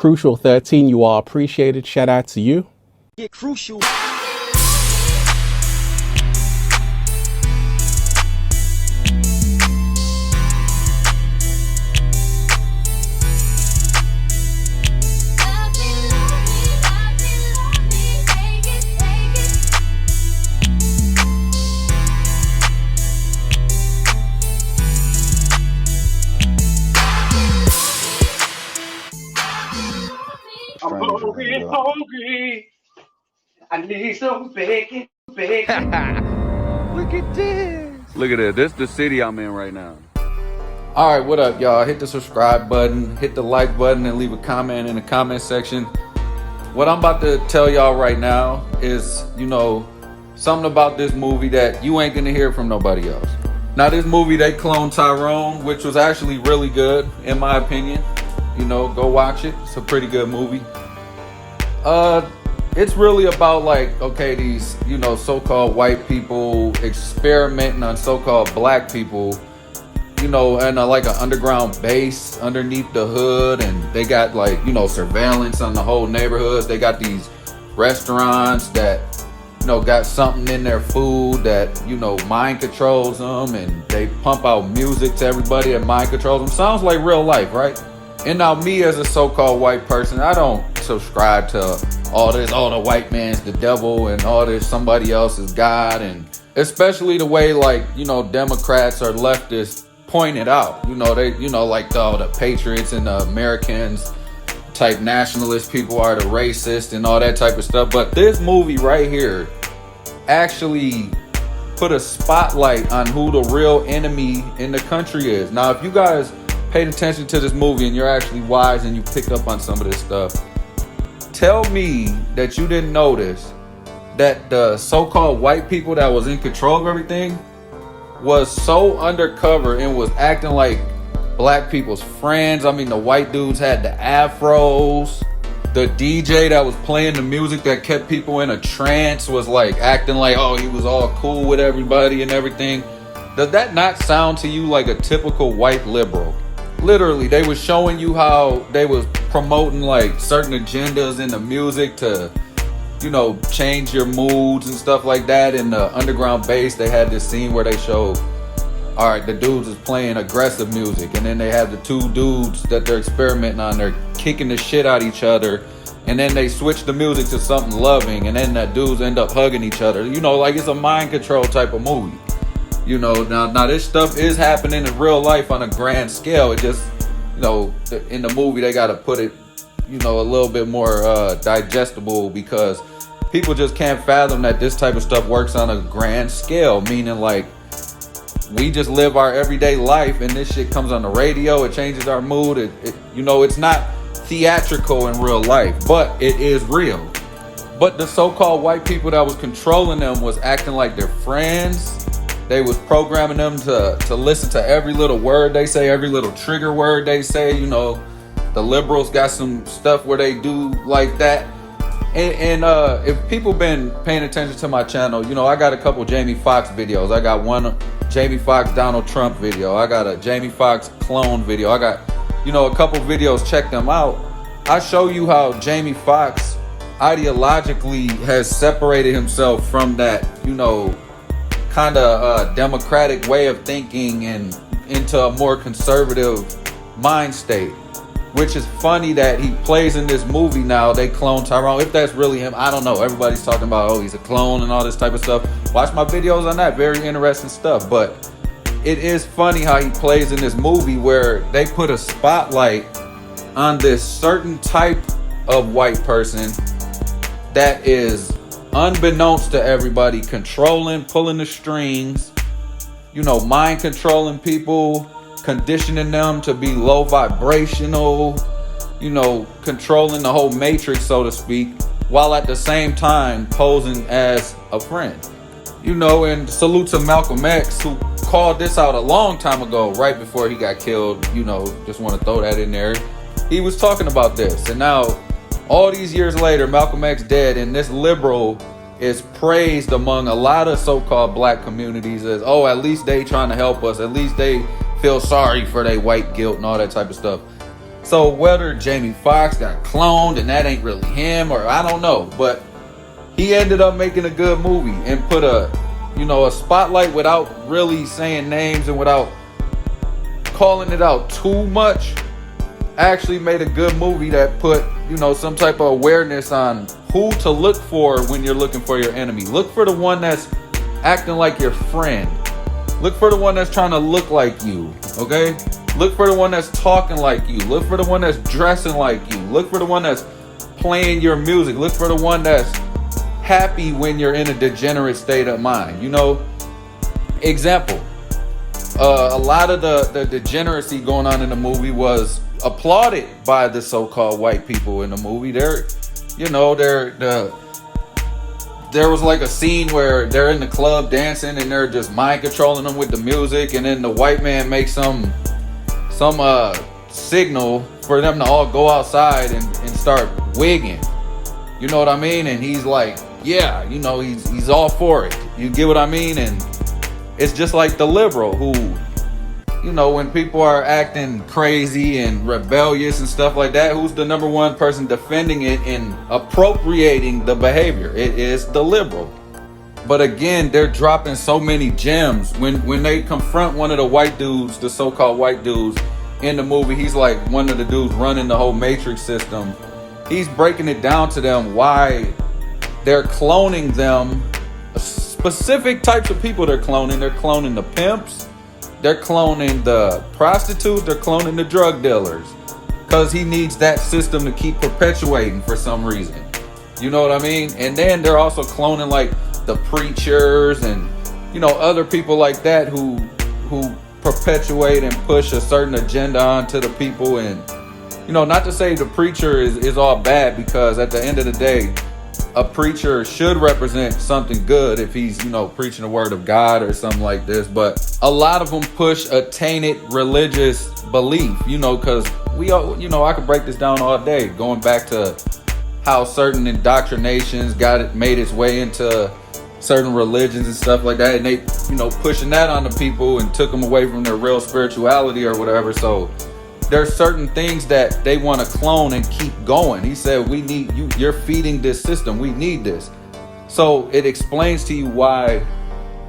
Crucial 13, you are appreciated. Shout out to you. Get crucial. I'm hungry. I need some bacon. Look at this. Look at this. This is the city I'm in right now. All right, what up, y'all? Hit the subscribe button, hit the like button, and leave a comment in the comment section. What I'm about to tell y'all right now is, something about this movie that you ain't gonna hear from nobody else. Now, this movie, they cloned Tyrone, which was actually really good, in my opinion. Go watch it. It's a pretty good movie. It's really about these, so-called white people experimenting on so-called black people, and an underground base underneath the hood, and they got surveillance on the whole neighborhood. They got these restaurants that, got something in their food that, mind controls them, and they pump out music to everybody that mind controls them. Sounds like real life, right? And now me as a so-called white person, I don't subscribe to all this, the white man's the devil and all this, somebody else is God. And especially the way Democrats or leftists point it out. The patriots and the Americans type nationalist people are the racist and all that type of stuff. But this movie right here actually put a spotlight on who the real enemy in the country is. Now, if you guys paid attention to this movie and you're actually wise and you picked up on some of this stuff, tell me that you didn't notice that the so-called white people that was in control of everything was so undercover and was acting like black people's friends. I mean, the white dudes had the afros. The DJ that was playing the music that kept people in a trance was acting like, oh, he was all cool with everybody and everything. Does that not sound to you like a typical white liberal? Literally, they was showing you how they was promoting certain agendas in the music to, change your moods and stuff like that. In the underground base, they had this scene where they showed, all right, the dudes is playing aggressive music, and then they have the two dudes that they're experimenting on. They're kicking the shit out each other, and then they switch the music to something loving, and then the dudes end up hugging each other. It's a mind control type of movie. Now this stuff is happening in real life on a grand scale. It just, in the movie they got to put it, a little bit more digestible, because people just can't fathom that this type of stuff works on a grand scale. Meaning we just live our everyday life, and this shit comes on the radio. It changes our mood. It's not theatrical in real life, but it is real. But the so-called white people that was controlling them was acting like their friends. They was programming them to listen to every little word they say, every little trigger word they say. The liberals got some stuff where they do like that. And if people been paying attention to my channel, I got a couple Jamie Foxx videos. I got one Jamie Foxx Donald Trump video. I got a Jamie Foxx clone video. I got, a couple videos. Check them out. I show you how Jamie Foxx ideologically has separated himself from that, kind of democratic way of thinking and into a more conservative mind state, which is funny that he plays in this movie. Now they clone Tyrone. If that's really him, I don't know. Everybody's talking about, oh, he's a clone and all this type of stuff. Watch my videos on that. Very interesting stuff. But it is funny how he plays in this movie where they put a spotlight on this certain type of white person that is, unbeknownst to everybody, controlling, pulling the strings, mind controlling people, conditioning them to be low vibrational, controlling the whole matrix, so to speak, while at the same time posing as a friend. And salute to Malcolm X, who called this out a long time ago, right before he got killed. Just want to throw that in there. He was talking about this, and now all these years later, Malcolm X dead, and this liberal is praised among a lot of so-called black communities as, oh, at least they trying to help us. At least they feel sorry for their white guilt and all that type of stuff. So whether Jamie Foxx got cloned and that ain't really him, or I don't know, but he ended up making a good movie and put a spotlight without really saying names and without calling it out too much. Actually made a good movie that put, some type of awareness on who to look for when you're looking for your enemy. Look for the one that's acting like your friend. Look for the one that's trying to look like you, okay? Look for the one that's talking like you. Look for the one that's dressing like you. Look for the one that's playing your music. Look for the one that's happy when you're in a degenerate state of mind. Example, a lot of the degeneracy going on in the movie was applauded by the so-called white people in the movie. There was like a scene where they're in the club dancing and they're just mind controlling them with the music, and then the white man makes some signal for them to all go outside and start wigging. You know what I mean? And he's like, yeah, he's all for it. You get what I mean? And it's just like the liberal who, when people are acting crazy and rebellious and stuff like that, who's the number one person defending it and appropriating the behavior? It is the liberal. But again, they're dropping so many gems. When they confront one of the white dudes, the so-called white dudes in the movie, he's like one of the dudes running the whole Matrix system. He's breaking it down to them why they're cloning them. Specific types of people they're cloning. They're cloning the pimps. They're cloning the prostitutes. They're cloning the drug dealers. Because he needs that system to keep perpetuating for some reason. You know what I mean? And then they're also cloning like the preachers and, other people like that who perpetuate and push a certain agenda onto the people. And, not to say the preacher is all bad, because at the end of the day, a preacher should represent something good if he's, preaching the word of God or something like this. But a lot of them push a tainted religious belief, because we all, I could break this down all day, going back to how certain indoctrinations made its way into certain religions and stuff like that. And they, pushing that on the people and took them away from their real spirituality or whatever. So there's certain things that they want to clone and keep going. He said, we need you. You're feeding this system. We need this. So it explains to you why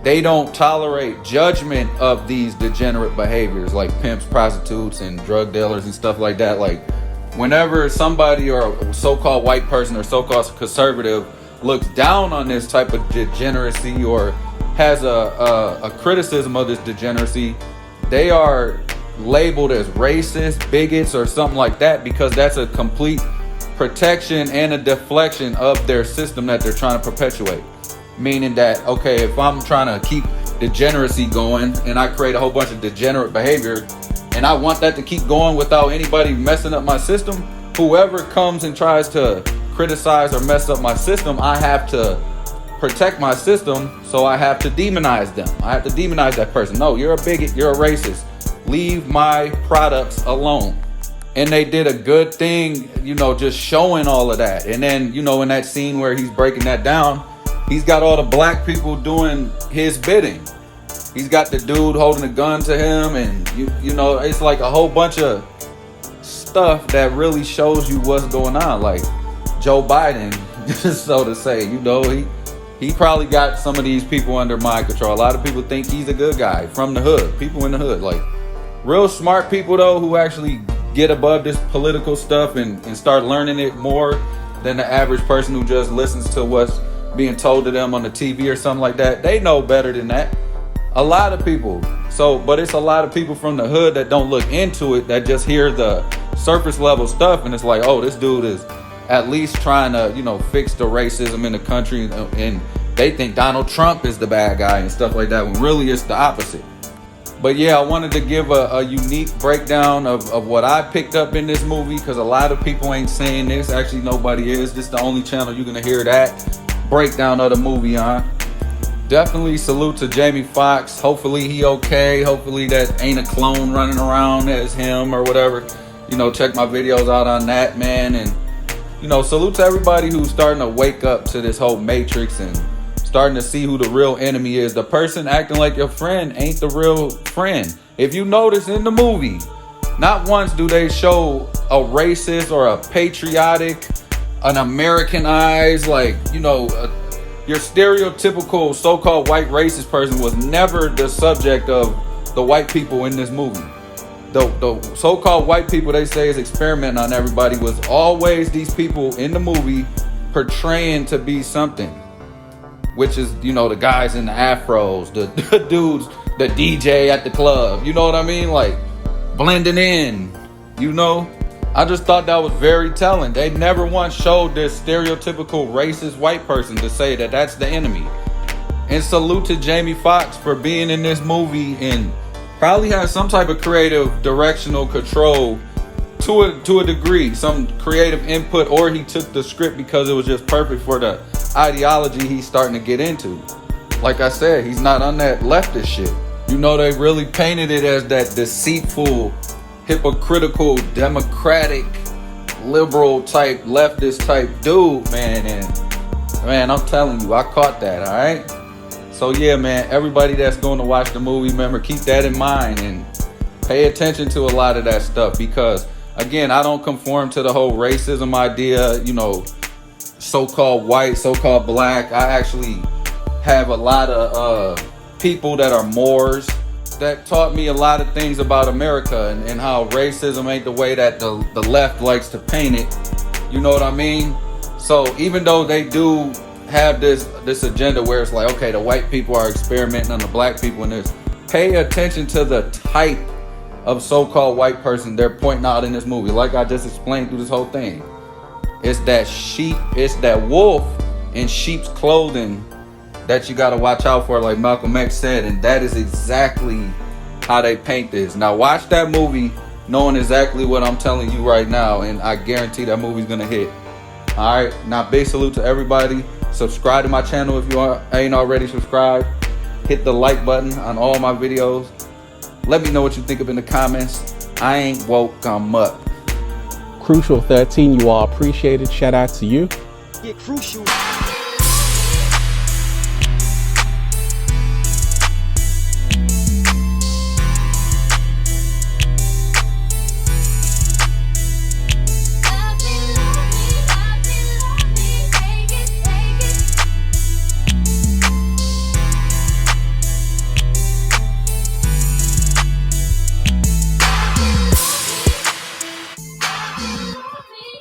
they don't tolerate judgment of these degenerate behaviors like pimps, prostitutes, and drug dealers and stuff like that. Like whenever somebody or a so-called white person or so-called conservative looks down on this type of degeneracy or has a criticism of this degeneracy, they are labeled as racist, bigots, or something like that, because that's a complete protection and a deflection of their system that they're trying to perpetuate. Meaning that, okay, if I'm trying to keep degeneracy going and I create a whole bunch of degenerate behavior and I want that to keep going without anybody messing up my system, whoever comes and tries to criticize or mess up my system, I have to protect my system, so I have to demonize them. I have to demonize that person. No, you're a bigot, you're a racist. Leave my products alone. And they did a good thing, just showing all of that. And then, in that scene where he's breaking that down, he's got all the black people doing his bidding. He's got the dude holding a gun to him, and it's like a whole bunch of stuff that really shows you what's going on. Like Joe Biden, so to say, he probably got some of these people under mind control. A lot of people think he's a good guy from the hood, people in the hood, like real smart people though, who actually get above this political stuff and start learning it more than the average person who just listens to what's being told to them on the TV or something like that. They know better than that. A lot of people. But it's a lot of people from the hood that don't look into it, that just hear the surface level stuff, and it's like, oh, this dude is at least trying to, fix the racism in the country, and they think Donald Trump is the bad guy and stuff like that, when really it's the opposite. But yeah, I wanted to give a unique breakdown of what I picked up in this movie, because a lot of people ain't saying this. Actually, nobody is. This is the only channel you're going to hear that breakdown of the movie on. Definitely salute to Jamie Foxx. Hopefully he okay. Hopefully that ain't a clone running around as him or whatever. Check my videos out on that, man. And, salute to everybody who's starting to wake up to this whole Matrix and starting to see who the real enemy is. The person acting like your friend ain't the real friend. If you notice in the movie, Not once do they show a racist or a patriotic, an Americanized, like, you know, your stereotypical so-called white racist person was never the subject of the white people in this movie. The so-called white people they say is experimenting on everybody was always these people in the movie portraying to be something, which is, you know, the guys in the afros, the dudes, the DJ at the club, you know what I mean? Like, blending in, you know? I just thought that was very telling. They never once showed this stereotypical racist white person to say that that's the enemy. And salute to Jamie Foxx for being in this movie and probably has some type of creative directional control to a degree, some creative input, or he took the script because it was just perfect for the ideology he's starting to get into. Like I said, he's not on that leftist shit. You know, they really painted it as that deceitful, hypocritical, democratic, liberal type, leftist type dude, man. And man, I'm telling you, I caught that, all right? So yeah, man, everybody that's going to watch the movie, remember, keep that in mind and pay attention to a lot of that stuff because, again, I don't conform to the whole racism idea, you know, so-called white, so-called black. I actually have a lot of people that are Moors that taught me a lot of things about America and how racism ain't the way that the left likes to paint it. You know what I mean? So even though they do have this agenda where it's like, okay, the white people are experimenting on the black people in this, pay attention to the type of so-called white person they're pointing out in this movie. Like I just explained through this whole thing, it's that sheep, it's that wolf in sheep's clothing that you got to watch out for, like Malcolm X said, and that is exactly how they paint this. Now watch that movie knowing exactly what I'm telling you right now, and I guarantee that movie's gonna hit. All right, now big salute to everybody. Subscribe to my channel if you ain't already subscribed. Hit the like button on all my videos. Let me know what you think of in the comments. I ain't woke, I'm up. Crucial 13, you are appreciated. Shout out to you. Get crucial.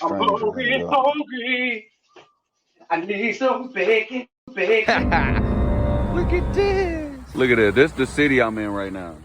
I'm hungry. I need some bacon. Look at this. Look at this. This is the city I'm in right now.